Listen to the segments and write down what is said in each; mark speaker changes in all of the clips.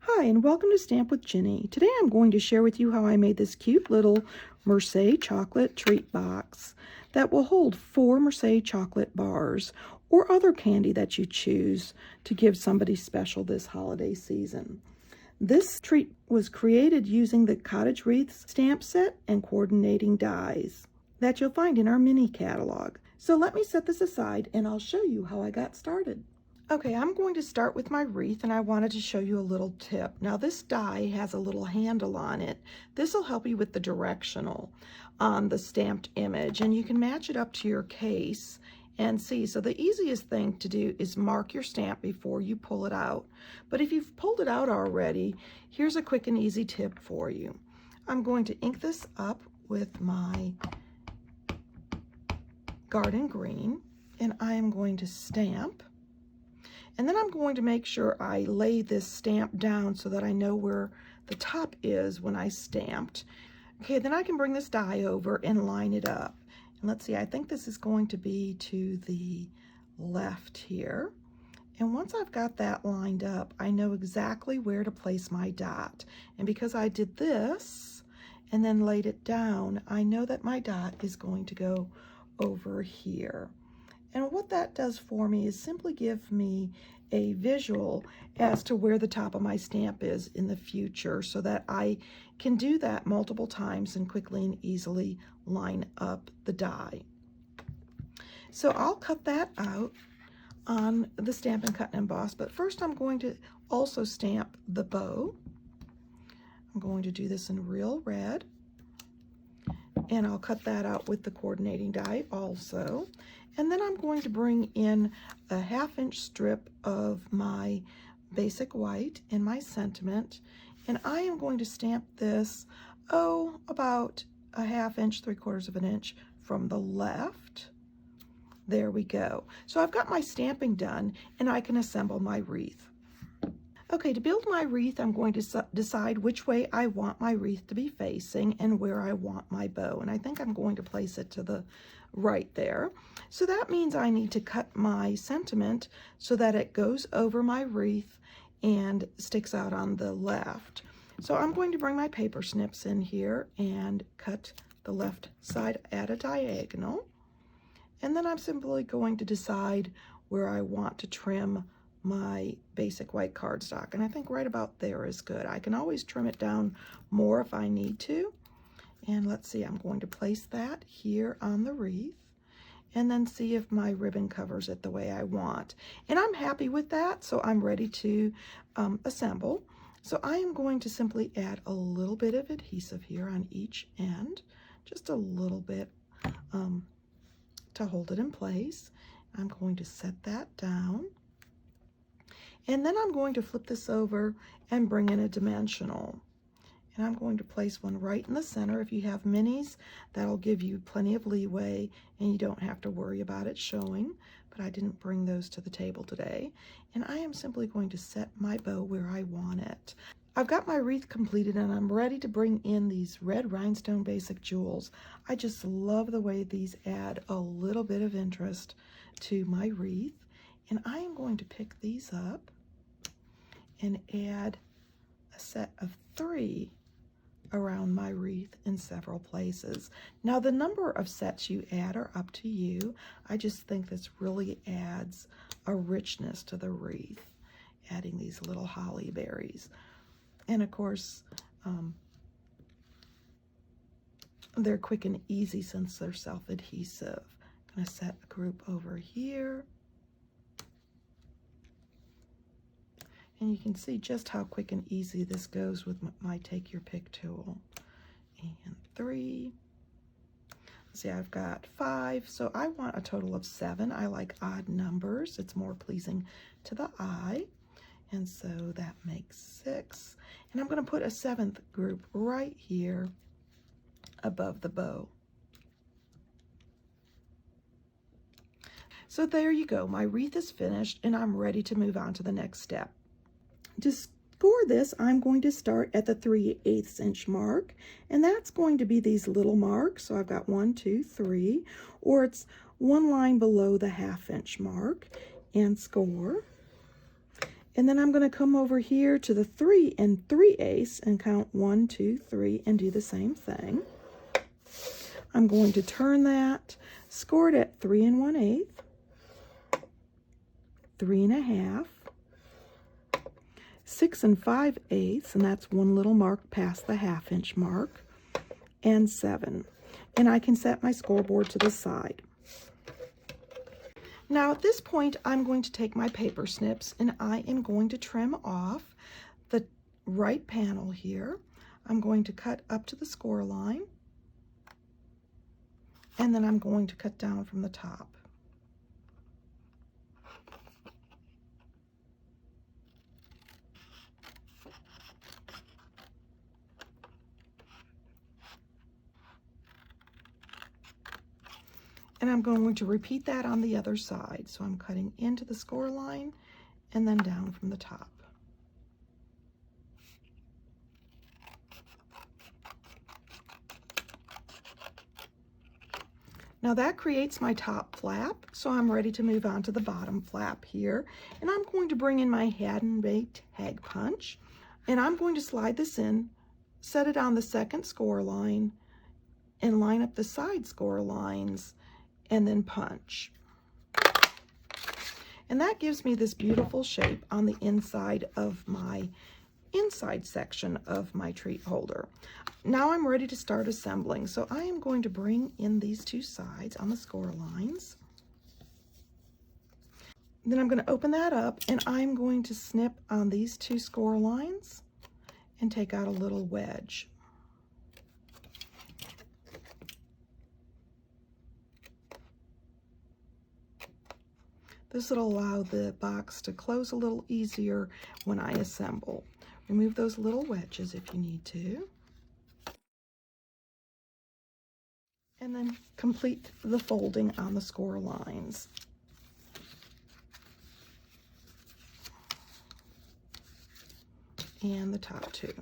Speaker 1: Hi, and welcome to Stamp with Ginny. Today I'm going to share with you how I made this cute little Merci chocolate treat box that will hold 4 Merci chocolate bars or other candy that you choose to give somebody special this holiday season. This treat was created using the Cottage Wreath stamp set and coordinating dies that you'll find in our mini catalog. So let me set this aside and I'll show you how I got started. Okay, I'm going to start with my wreath, and I wanted to show you a little tip. Now this die has a little handle on it. This will help you with the directional on the stamped image, and you can match it up to your case and see. So the easiest thing to do is mark your stamp before you pull it out. But if you've pulled it out already, here's a quick and easy tip for you. I'm going to ink this up with my garden green, and I am going to stamp. And then I'm going to make sure I lay this stamp down so that I know where the top is when I stamped. Okay, then I can bring this die over and line it up. And let's see, I think this is going to be to the left here. And once I've got that lined up, I know exactly where to place my dot. And because I did this and then laid it down, I know that my dot is going to go over here. And what that does for me is simply give me a visual as to where the top of my stamp is in the future so that I can do that multiple times and quickly and easily line up the die. So I'll cut that out on the Stampin' Cut and Emboss, but first I'm going to also stamp the bow. I'm going to do this in real red, and I'll cut that out with the coordinating die also. And then I'm going to bring in a 1/2 inch strip of my basic white in my sentiment, and I am going to stamp this, about a 1/2 inch, 3/4 of an inch from the left. There we go. So I've got my stamping done, and I can assemble my wreath. Okay, to build my wreath, I'm going to decide which way I want my wreath to be facing and where I want my bow. And I think I'm going to place it to the right there. So that means I need to cut my sentiment so that it goes over my wreath and sticks out on the left. So I'm going to bring my paper snips in here and cut the left side at a diagonal. And then I'm simply going to decide where I want to trim my basic white cardstock, and I think right about there is good. I can always trim it down more if I need to. And let's see, I'm going to place that here on the wreath and then see if my ribbon covers it the way I want. And I'm happy with that, so I'm ready to assemble. So I am going to simply add a little bit of adhesive here on each end, just a little bit to hold it in place. I'm going to set that down. And then I'm going to flip this over and bring in a dimensional. And I'm going to place one right in the center. If you have minis, that'll give you plenty of leeway and you don't have to worry about it showing. But I didn't bring those to the table today. And I am simply going to set my bow where I want it. I've got my wreath completed and I'm ready to bring in these red rhinestone basic jewels. I just love the way these add a little bit of interest to my wreath. And I am going to pick these up and add a set of 3 around my wreath in several places. Now the number of sets you add are up to you. I just think this really adds a richness to the wreath, adding these little holly berries. And of course, they're quick and easy since they're self-adhesive. I'm going to set a group over here. And you can see just how quick and easy this goes with my Take Your Pick tool. And 3. See, I've got 5, so I want a total of 7. I like odd numbers. It's more pleasing to the eye. And so that makes 6. And I'm going to put a 7th group right here above the bow. So there you go. My wreath is finished and I'm ready to move on to the next step. To score this, I'm going to start at the 3/8 inch mark, and that's going to be these little marks. So I've got 1, 2, 3, or it's one line below the 1/2 inch mark, and score. And then I'm going to come over here to the 3 3/8 and count 1, 2, 3 and do the same thing. I'm going to turn that, score it at 3 1/8, 3 1/2, 6 5/8, and that's one little mark past the 1/2 inch mark, and 7. And I can set my scoreboard to the side. Now at this point, I'm going to take my paper snips and I am going to trim off the right panel here. I'm going to cut up to the score line, and then I'm going to cut down from the top. And I'm going to repeat that on the other side. So I'm cutting into the score line and then down from the top. Now that creates my top flap, so I'm ready to move on to the bottom flap here. And I'm going to bring in my hand-baked hag punch, and I'm going to slide this in, set it on the second score line, and line up the side score lines, and then punch. And that gives me this beautiful shape on the inside of my inside section of my treat holder. Now I'm ready to start assembling. So I am going to bring in these two sides on the score lines. Then I'm going to open that up and I'm going to snip on these two score lines and take out a little wedge. This will allow the box to close a little easier when I assemble. Remove those little wedges if you need to. And then complete the folding on the score lines. And the top two.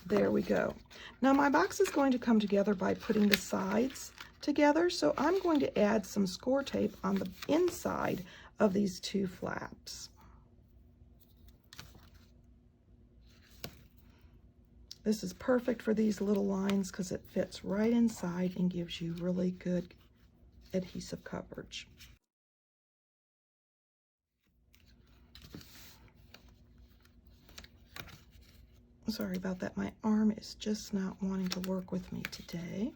Speaker 1: There we go. Now my box is going to come together by putting the sides together, so I'm going to add some score tape on the inside of these two flaps. This is perfect for these little lines because it fits right inside and gives you really good adhesive coverage. Sorry about that, my arm is just not wanting to work with me today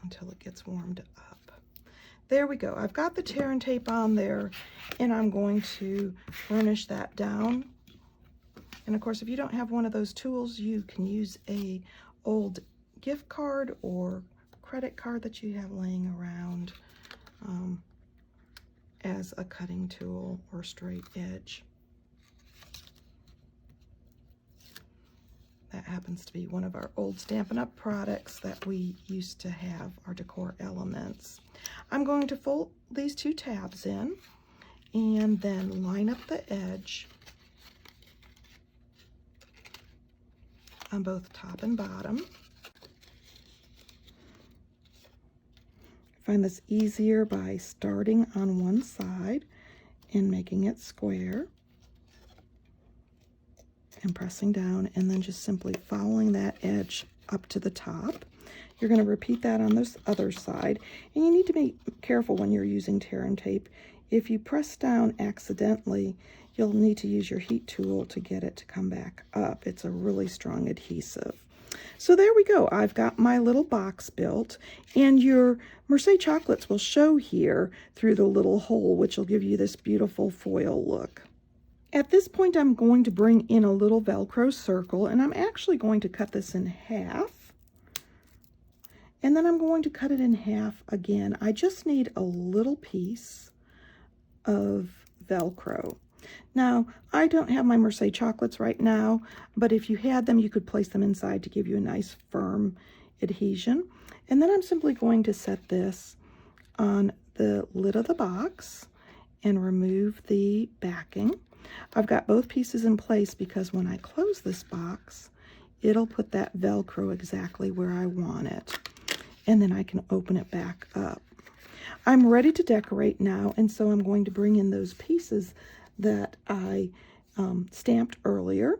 Speaker 1: until it gets warmed up. There we go. I've got the tear and tape on there, and I'm going to burnish that down. And of course, if you don't have one of those tools, you can use a old gift card or credit card that you have laying around as a cutting tool or straight edge. That happens to be one of our old Stampin' Up! Products that we used to have, our decor elements. I'm going to fold these two tabs in and then line up the edge on both top and bottom. I find this easier by starting on one side and making it square and pressing down, and then just simply following that edge up to the top. You're going to repeat that on this other side, and you need to be careful when you're using tear and tape. If you press down accidentally, you'll need to use your heat tool to get it to come back up. It's a really strong adhesive. So there we go. I've got my little box built, and your Merci chocolates will show here through the little hole, which will give you this beautiful foil look. At this point, I'm going to bring in a little Velcro circle, and I'm actually going to cut this in half. And then I'm going to cut it in half again. I just need a little piece of Velcro. Now, I don't have my Merci chocolates right now, but if you had them, you could place them inside to give you a nice firm adhesion. And then I'm simply going to set this on the lid of the box and remove the backing. I've got both pieces in place because when I close this box, it'll put that Velcro exactly where I want it. And then I can open it back up. I'm ready to decorate now, and so I'm going to bring in those pieces that I stamped earlier.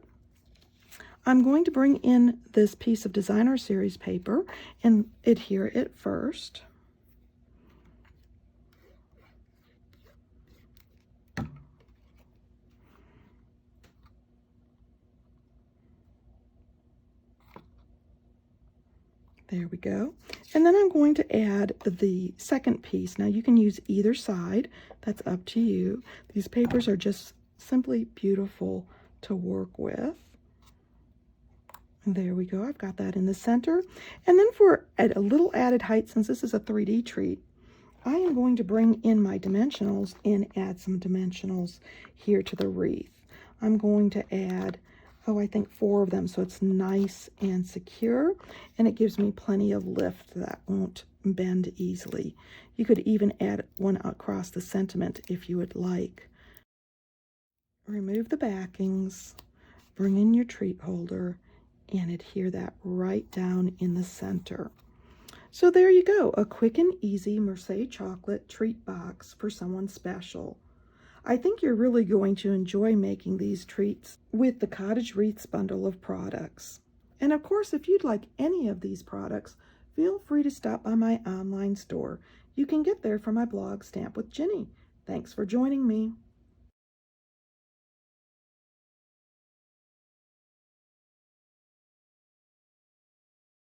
Speaker 1: I'm going to bring in this piece of Designer Series paper and adhere it first. There we go. And then I'm going to add the second piece. Now you can use either side. That's up to you. These papers are just simply beautiful to work with. And there we go. I've got that in the center. And then for a little added height, since this is a 3D treat, I am going to bring in my dimensionals and add some dimensionals here to the wreath. I'm going to add, I think 4 of them, so it's nice and secure, and it gives me plenty of lift that won't bend easily. You could even add one across the sentiment if you would like. Remove the backings, bring in your treat holder, and adhere that right down in the center. So there you go, a quick and easy Merci chocolate treat box for someone special. I think you're really going to enjoy making these treats with the Cottage Wreaths bundle of products. And of course, if you'd like any of these products, feel free to stop by my online store. You can get there from my blog, Stamp with Jini. Thanks for joining me.